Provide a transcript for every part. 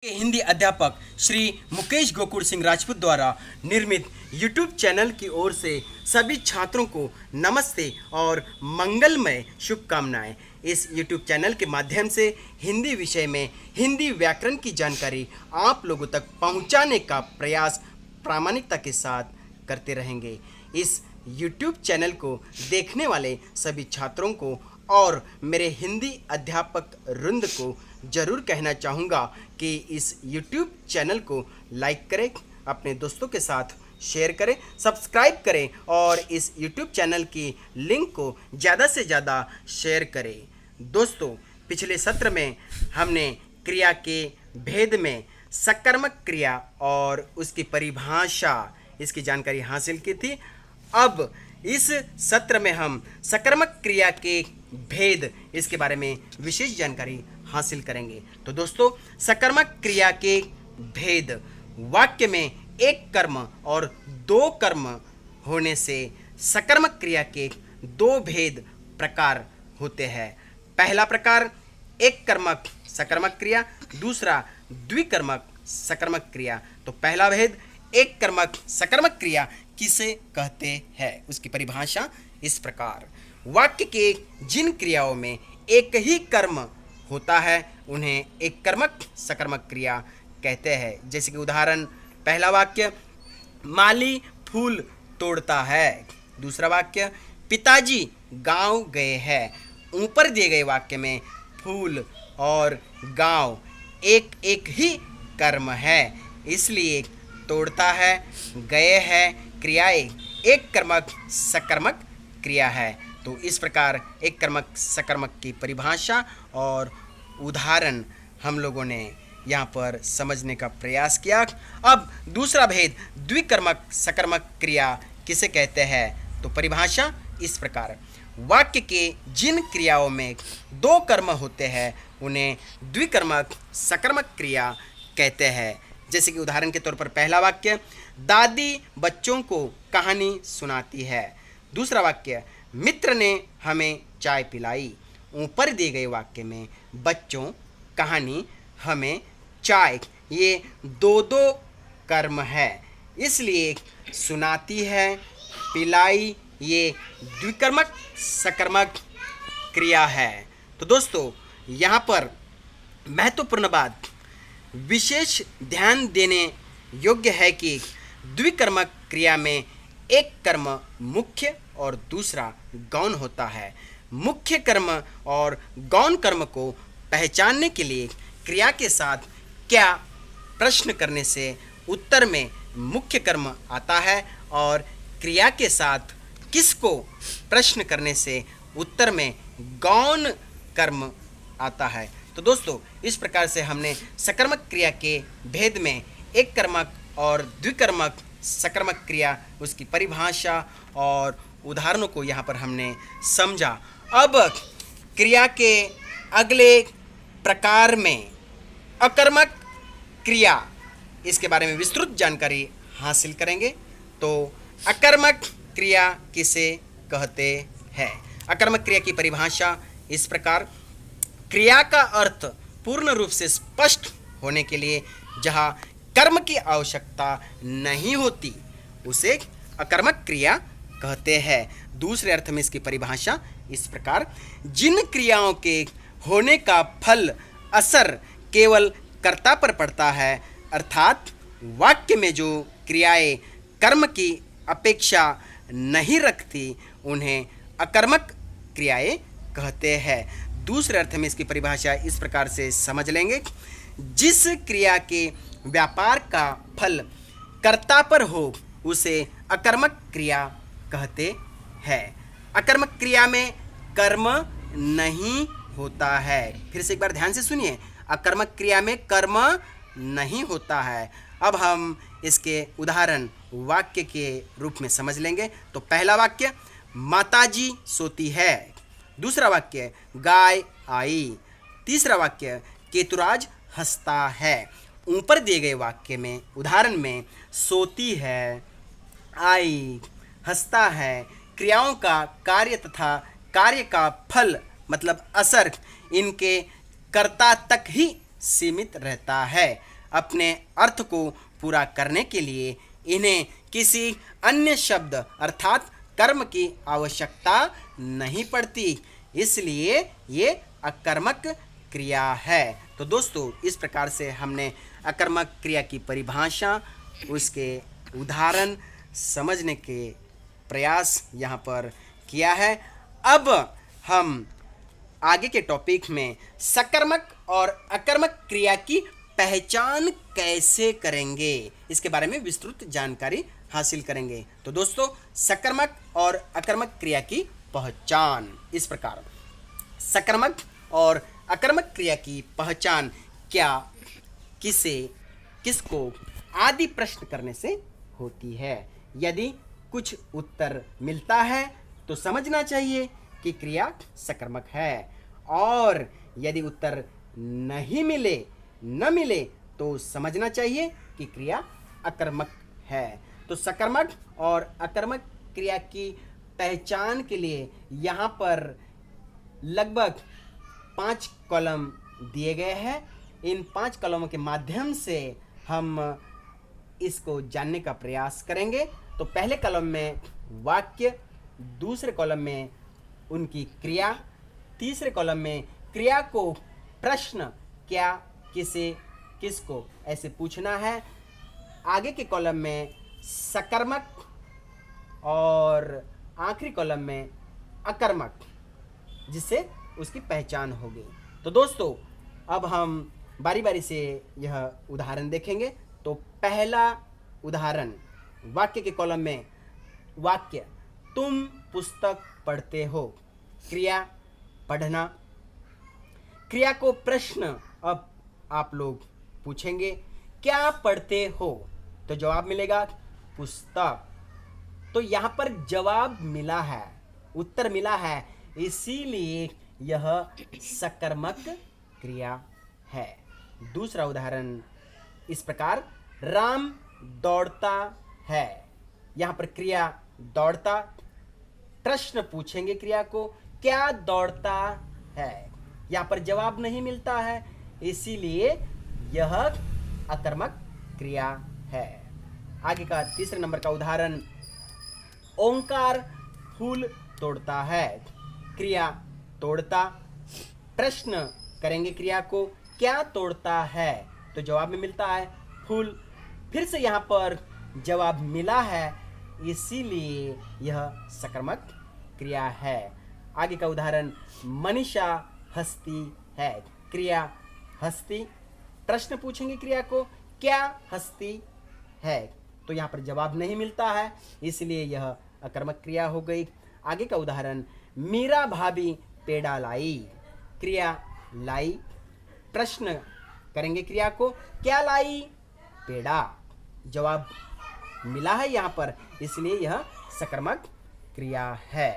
के हिंदी अध्यापक श्री मुकेश गोकुल सिंह राजपूत द्वारा निर्मित YouTube चैनल की ओर से सभी छात्रों को नमस्ते और मंगलमय शुभकामनाएं। इस YouTube चैनल के माध्यम से हिंदी विषय में हिंदी व्याकरण की जानकारी आप लोगों तक पहुंचाने का प्रयास प्रामाणिकता के साथ करते रहेंगे। इस YouTube चैनल को देखने वाले सभी छात्रों को और मेरे हिंदी अध्यापक वृंद को ज़रूर कहना चाहूँगा कि इस YouTube चैनल को लाइक करें, अपने दोस्तों के साथ शेयर करें, सब्सक्राइब करें और इस YouTube चैनल की लिंक को ज़्यादा से ज़्यादा शेयर करें। दोस्तों, पिछले सत्र में हमने क्रिया के भेद में सकर्मक क्रिया और उसकी परिभाषा इसकी जानकारी हासिल की थी। अब इस सत्र में हम सकर्मक क्रिया के भेद इसके बारे में विशेष जानकारी हासिल करेंगे। तो दोस्तों, सकर्मक क्रिया के भेद वाक्य में एक कर्म और दो कर्म होने से सकर्मक क्रिया के दो भेद प्रकार होते हैं। पहला प्रकार एक कर्मक सकर्मक क्रिया, दूसरा द्विकर्मक सकर्मक क्रिया। तो पहला भेद एक कर्मक सकर्मक क्रिया किसे कहते हैं, उसकी परिभाषा इस प्रकार। वाक्य के जिन क्रियाओं में एक ही कर्म होता है उन्हें एक कर्मक सकर्मक क्रिया कहते हैं। जैसे कि उदाहरण, पहला वाक्य माली फूल तोड़ता है, दूसरा वाक्य पिताजी गांव गए हैं। ऊपर दिए गए वाक्य में फूल और गांव एक एक ही कर्म है, इसलिए तोड़ता है, गए हैं क्रियाएं एक कर्मक सकर्मक क्रिया है। तो इस प्रकार एक कर्मक सकर्मक की परिभाषा और उदाहरण हम लोगों ने यहाँ पर समझने का प्रयास किया। अब दूसरा भेद द्विकर्मक सकर्मक क्रिया किसे कहते हैं, तो परिभाषा इस प्रकार। वाक्य के जिन क्रियाओं में दो कर्म होते हैं उन्हें द्विकर्मक सकर्मक क्रिया कहते हैं। जैसे कि उदाहरण के तौर पर पहला वाक्य दादी बच्चों को कहानी सुनाती है, दूसरा वाक्य मित्र ने हमें चाय पिलाई। ऊपर दिए गए वाक्य में बच्चों, कहानी, हमें, चाय ये दो दो कर्म है, इसलिए सुनाती है, पिलाई ये द्विकर्मक सकर्मक क्रिया है। तो दोस्तों, यहाँ पर महत्वपूर्ण बात विशेष ध्यान देने योग्य है कि द्विकर्मक क्रिया में एक कर्म मुख्य और दूसरा गौण होता है। मुख्य कर्म और गौण कर्म को पहचानने के लिए क्रिया के साथ क्या प्रश्न करने से उत्तर में मुख्य कर्म आता है और क्रिया के साथ किसको प्रश्न करने से उत्तर में गौण कर्म आता है। तो दोस्तों, इस प्रकार से हमने सकर्मक क्रिया के भेद में एक कर्मक और द्विकर्मक सकर्मक क्रिया उसकी परिभाषा और उदाहरणों को यहाँ पर हमने समझा। अब क्रिया के अगले प्रकार में अकर्मक क्रिया इसके बारे में विस्तृत जानकारी हासिल करेंगे। तो अकर्मक क्रिया किसे कहते हैं, अकर्मक क्रिया की परिभाषा इस प्रकार। क्रिया का अर्थ पूर्ण रूप से स्पष्ट होने के लिए जहाँ कर्म की आवश्यकता नहीं होती उसे अकर्मक क्रिया कहते हैं। दूसरे अर्थ में इसकी परिभाषा इस प्रकार, जिन क्रियाओं के होने का फल असर केवल कर्ता पर पड़ता है, अर्थात वाक्य में जो क्रियाएं कर्म की अपेक्षा नहीं रखती उन्हें अकर्मक क्रियाएं कहते हैं। दूसरे अर्थ में इसकी परिभाषा इस प्रकार से समझ लेंगे, जिस क्रिया के व्यापार का फल कर्ता पर हो उसे अकर्मक क्रिया कहते हैं। अकर्मक क्रिया में कर्म नहीं होता है। फिर से एक बार ध्यान से सुनिए, अकर्मक क्रिया में कर्म नहीं होता है। अब हम इसके उदाहरण वाक्य के रूप में समझ लेंगे। तो पहला वाक्य माताजी सोती है, दूसरा वाक्य गाय आई, तीसरा वाक्य केतुराज हंसता है। ऊपर दिए गए वाक्य में उदाहरण में सोती है, आई, हंसता है क्रियाओं का कार्य तथा कार्य का फल मतलब असर इनके कर्ता तक ही सीमित रहता है। अपने अर्थ को पूरा करने के लिए इन्हें किसी अन्य शब्द अर्थात कर्म की आवश्यकता नहीं पड़ती, इसलिए ये अकर्मक क्रिया है। तो दोस्तों, इस प्रकार से हमने अकर्मक क्रिया की परिभाषा, उसके उदाहरण समझने के प्रयास यहाँ पर किया है। अब हम आगे के टॉपिक में सकर्मक और अकर्मक क्रिया की पहचान कैसे करेंगे, इसके बारे में विस्तृत जानकारी हासिल करेंगे। तो दोस्तों, सकर्मक और अकर्मक क्रिया की पहचान इस प्रकार। सकर्मक और अकर्मक क्रिया की पहचान क्या, किसे, किसको आदि प्रश्न करने से होती है। यदि कुछ उत्तर मिलता है तो समझना चाहिए कि क्रिया सकर्मक है, और यदि उत्तर नहीं मिले न मिले तो समझना चाहिए कि क्रिया अकर्मक है। तो सकर्मक और अकर्मक क्रिया की पहचान के लिए यहाँ पर लगभग 5 कॉलम दिए गए हैं। इन 5 कॉलमों के माध्यम से हम इसको जानने का प्रयास करेंगे। तो पहले कॉलम में वाक्य, दूसरे कॉलम में उनकी क्रिया, तीसरे कॉलम में क्रिया को प्रश्न, क्या, किसे, किसको ऐसे पूछना है। आगे के कॉलम में सकर्मक और आखिरी कॉलम में अकर्मक, जिससे उसकी पहचान होगी। तो दोस्तों, अब हम बारी बारी से यह उदाहरण देखेंगे। तो पहला उदाहरण वाक्य के कॉलम में वाक्य, तुम पुस्तक पढ़ते हो। क्रिया पढ़ना। क्रिया को प्रश्न अब आप लोग पूछेंगे, क्या पढ़ते हो? तो जवाब मिलेगा पुस्तक। तो यहाँ पर जवाब मिला है, उत्तर मिला है, इसीलिए यह सकर्मक क्रिया है। दूसरा उदाहरण इस प्रकार, राम दौड़ता है। यहाँ पर क्रिया दौड़ता, प्रश्न पूछेंगे क्रिया को, क्या दौड़ता है? यहाँ पर जवाब नहीं मिलता है, इसीलिए यह अकर्मक क्रिया है। आगे का तीसरे नंबर का उदाहरण, ओंकार फूल तोड़ता है। क्रिया तोड़ता, प्रश्न करेंगे क्रिया को, क्या तोड़ता है? तो जवाब में मिलता है फूल। फिर से यहाँ पर जवाब मिला है, इसीलिए यह सकर्मक क्रिया है। आगे का उदाहरण, मनीषा हंसती है। क्रिया हंसती, प्रश्न पूछेंगे क्रिया को, क्या हंसती है? तो यहाँ पर जवाब नहीं मिलता है, इसलिए यह अकर्मक क्रिया हो गई। आगे का उदाहरण, मीरा भाभी पेड़ा लाई। क्रिया लाई, प्रश्न करेंगे क्रिया को, क्या लाई? पेड़ा। जवाब मिला है यहाँ पर, इसलिए यह सकर्मक क्रिया है।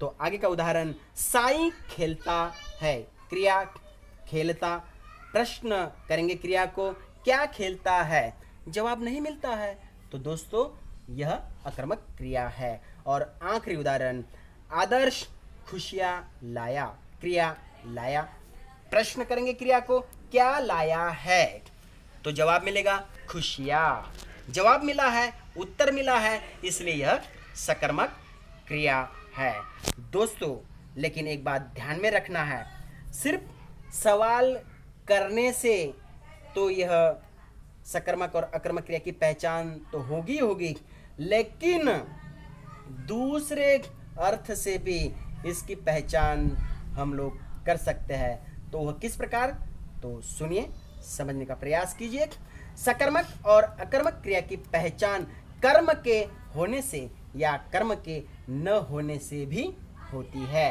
तो आगे का उदाहरण, साई खेलता है। क्रिया खेलता, प्रश्न करेंगे क्रिया को, क्या खेलता है? जवाब नहीं मिलता है, तो दोस्तों यह अकर्मक क्रिया है। और आखिरी उदाहरण, आदर्श खुशियाँ लाया। क्रिया लाया, प्रश्न करेंगे क्रिया को, क्या लाया है? तो जवाब मिलेगा खुशियाँ। जवाब मिला है, उत्तर मिला है, इसलिए यह सकर्मक क्रिया है। दोस्तों, लेकिन एक बात ध्यान में रखना है, सिर्फ सवाल करने से तो यह सकर्मक और अकर्मक क्रिया की पहचान तो होगी, लेकिन दूसरे अर्थ से भी इसकी पहचान हम लोग कर सकते हैं। तो वह किस प्रकार? तो सुनिए, समझने का प्रयास कीजिए। सकर्मक और अकर्मक क्रिया की पहचान कर्म के होने से या कर्म के न होने से भी होती है।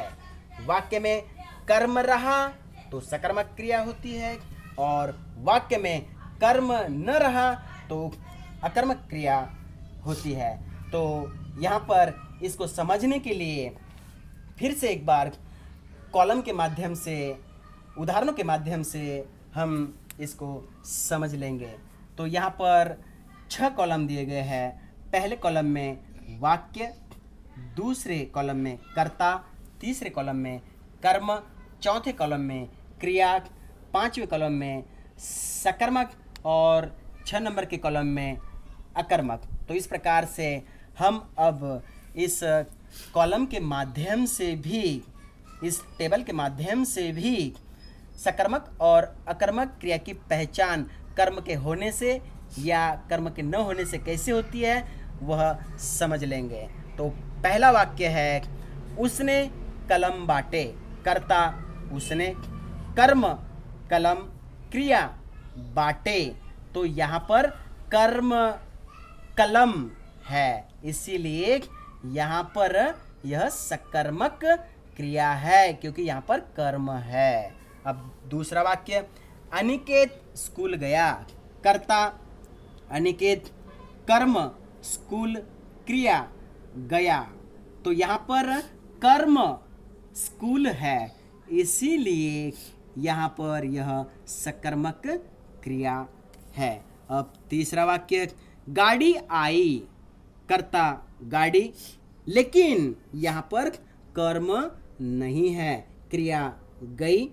वाक्य में कर्म रहा तो सकर्मक क्रिया होती है, और वाक्य में कर्म न रहा तो अकर्मक क्रिया होती है। तो यहाँ पर इसको समझने के लिए फिर से एक बार कॉलम के माध्यम से, उदाहरणों के माध्यम से हम इसको समझ लेंगे। तो यहाँ पर 6 कॉलम दिए गए हैं। पहले कॉलम में वाक्य, दूसरे कॉलम में कर्ता, तीसरे कॉलम में कर्म, चौथे कॉलम में क्रिया, पांचवें कॉलम में सकर्मक और 6 नंबर के कॉलम में अकर्मक। तो इस प्रकार से हम अब इस कॉलम के माध्यम से भी, इस टेबल के माध्यम से भी सकर्मक और अकर्मक क्रिया की पहचान कर्म के होने से या कर्म के न होने से कैसे होती है वह समझ लेंगे। तो पहला वाक्य है, उसने कलम बांटे। कर्ता उसने, कर्म कलम, क्रिया बांटे। तो यहाँ पर कर्म कलम है, इसीलिए यहाँ पर यह सकर्मक क्रिया है क्योंकि यहाँ पर कर्म है। अब दूसरा वाक्य, अनिकेत स्कूल गया। कर्ता अनिकेत, कर्म स्कूल, क्रिया गया। तो यहाँ पर कर्म स्कूल है, इसीलिए यहाँ पर यह सकर्मक क्रिया है। अब तीसरा वाक्य, गाड़ी आई। कर्ता गाड़ी, लेकिन यहाँ पर कर्म नहीं है, क्रिया गई।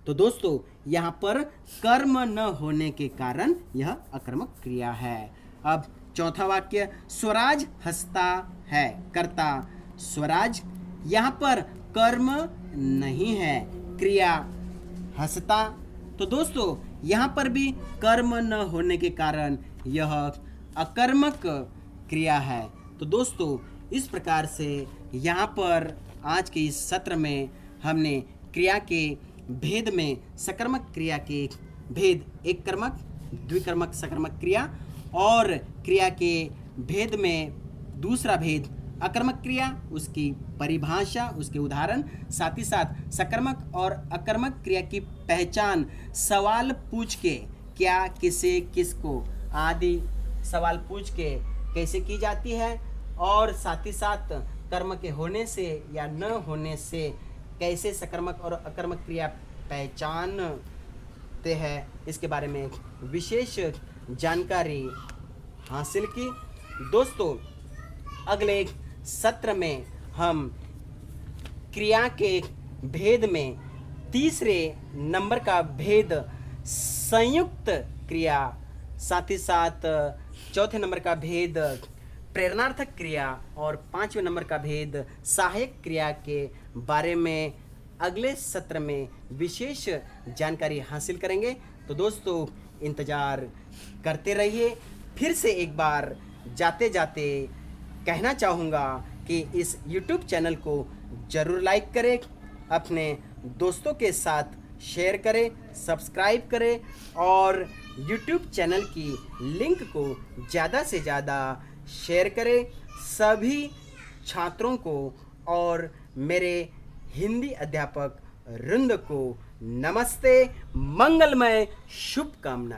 तो दोस्तों यहाँ पर कर्म न होने के कारण यह अकर्मक क्रिया है। अब चौथा वाक्य, स्वराज हंसता है। कर्ता स्वराज, यहाँ पर कर्म नहीं है, क्रिया हंसता। तो दोस्तों यहाँ पर भी कर्म न होने के कारण यह अकर्मक क्रिया है। तो दोस्तों इस प्रकार से यहाँ पर आज के इस सत्र में हमने क्रिया के भेद में सकर्मक क्रिया के भेद, एक कर्मक, द्विकर्मक सकर्मक क्रिया, और क्रिया के भेद में दूसरा भेद अकर्मक क्रिया, उसकी परिभाषा, उसके उदाहरण, साथ ही साथ सकर्मक और अकर्मक क्रिया की पहचान सवाल पूछ के, क्या, किसे, किसको आदि सवाल पूछ के कैसे की जाती है, और साथ ही साथ कर्म के होने से या न होने से कैसे सकर्मक और अकर्मक क्रिया पहचानते हैं, इसके बारे में विशेष जानकारी हासिल की। दोस्तों अगले सत्र में हम क्रिया के भेद में तीसरे नंबर का भेद संयुक्त क्रिया, साथ ही साथ चौथे नंबर का भेद प्रेरणार्थक क्रिया और 5वें नंबर का भेद सहायक क्रिया के बारे में अगले सत्र में विशेष जानकारी हासिल करेंगे। तो दोस्तों इंतज़ार करते रहिए। फिर से एक बार जाते जाते कहना चाहूँगा कि इस YouTube चैनल को ज़रूर लाइक करें, अपने दोस्तों के साथ शेयर करें, सब्सक्राइब करें और YouTube चैनल की लिंक को ज़्यादा से ज़्यादा शेयर करें सभी छात्रों को और मेरे हिंदी अध्यापक वृंद को। नमस्ते, मंगलमय, शुभकामनाएं।